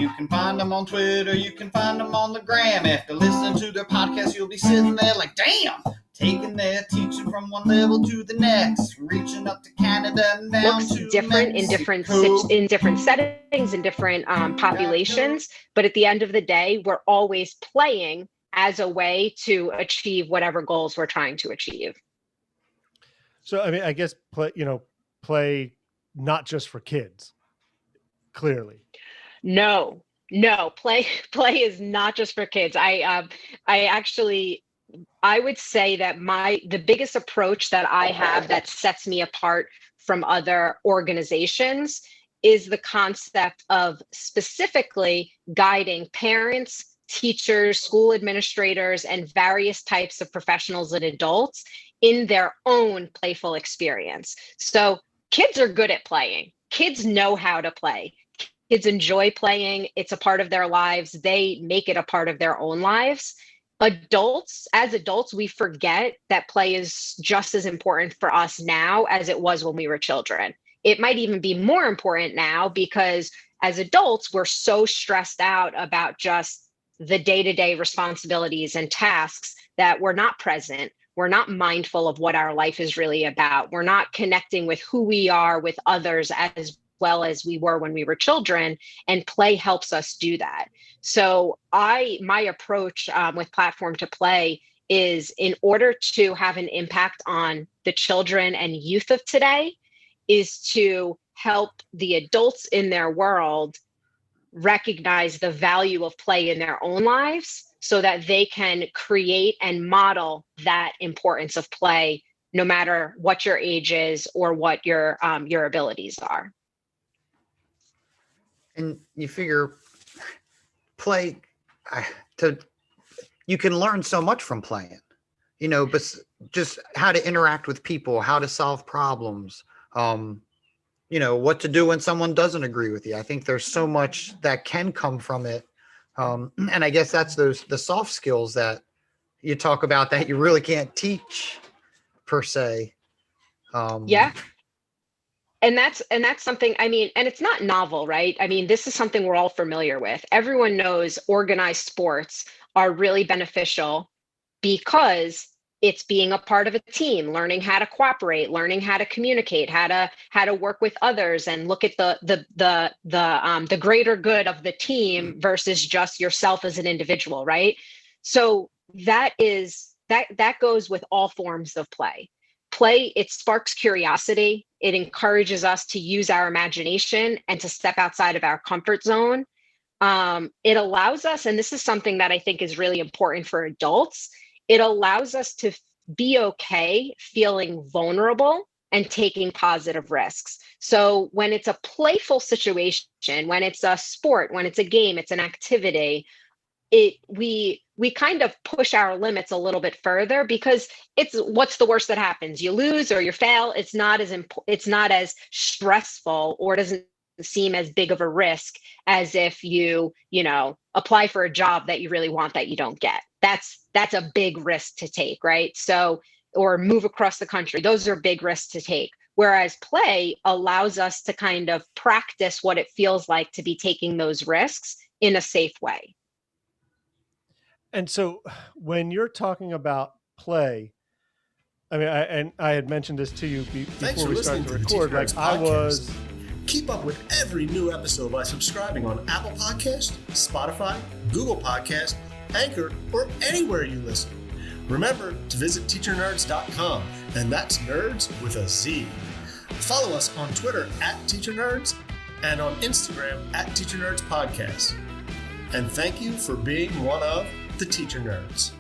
You can find them on Twitter, you can find them on the gram. After listening to their podcast, you'll be sitting there like, damn, taking their teaching from one level to the next, reaching up to Canada and down looks to different Mexico. in different settings, in different populations. But at the end of the day, we're always playing as a way to achieve whatever goals we're trying to achieve. So, I mean, I guess play not just for kids, clearly. No, play is not just for kids. I would say that the biggest approach that I have that sets me apart from other organizations is the concept of specifically guiding parents, teachers, school administrators, and various types of professionals and adults in their own playful experience. So kids are good at playing. Kids know how to play. Kids enjoy playing. It's a part of their lives. They make it a part of their own lives. As adults, we forget that play is just as important for us now as it was when we were children. It might even be more important now because as adults, we're so stressed out about just the day-to-day responsibilities and tasks that we're not present. We're not mindful of what our life is really about. We're not connecting with who we are with others as well as we were when we were children, and play helps us do that. So my approach with Platform to Play is, in order to have an impact on the children and youth of today, is to help the adults in their world recognize the value of play in their own lives so that they can create and model that importance of play, no matter what your age is or what your abilities are. And you figure you can learn so much from playing, but just how to interact with people, how to solve problems, what to do when someone doesn't agree with you. I think there's so much that can come from it. And I guess that's the soft skills that you talk about that you really can't teach per se. Yeah. And that's something, I mean, and it's not novel, right? I mean, this is something we're all familiar with. Everyone knows organized sports are really beneficial because it's being a part of a team, learning how to cooperate, learning how to communicate, how to work with others, and look at the greater good of the team versus just yourself as an individual, right? So that goes with all forms of play. Play, it sparks curiosity. It encourages us to use our imagination and to step outside of our comfort zone. It allows us, and this is something that I think is really important for adults, it allows us to be okay feeling vulnerable and taking positive risks. So when it's a playful situation, when it's a sport, when it's a game, it's an activity, we kind of push our limits a little bit further, because it's, what's the worst that happens? You lose or you fail. It's not as stressful, or doesn't seem as big of a risk as if you apply for a job that you really want that you don't get. That's a big risk to take, right? So, or move across the country. Those are big risks to take. Whereas play allows us to kind of practice what it feels like to be taking those risks in a safe way. And so when you're talking about play, I mean, I had mentioned this to you before we started to record. Like, I was. Keep up with every new episode by subscribing on Apple Podcasts, Spotify, Google Podcasts, Anchor, or anywhere you listen. Remember to visit teachernerds.com, and that's nerds with a Z. Follow us on Twitter @TeacherNerds and on Instagram @TeacherNerdsPodcast. And thank you for being one of the Teacher Nerds.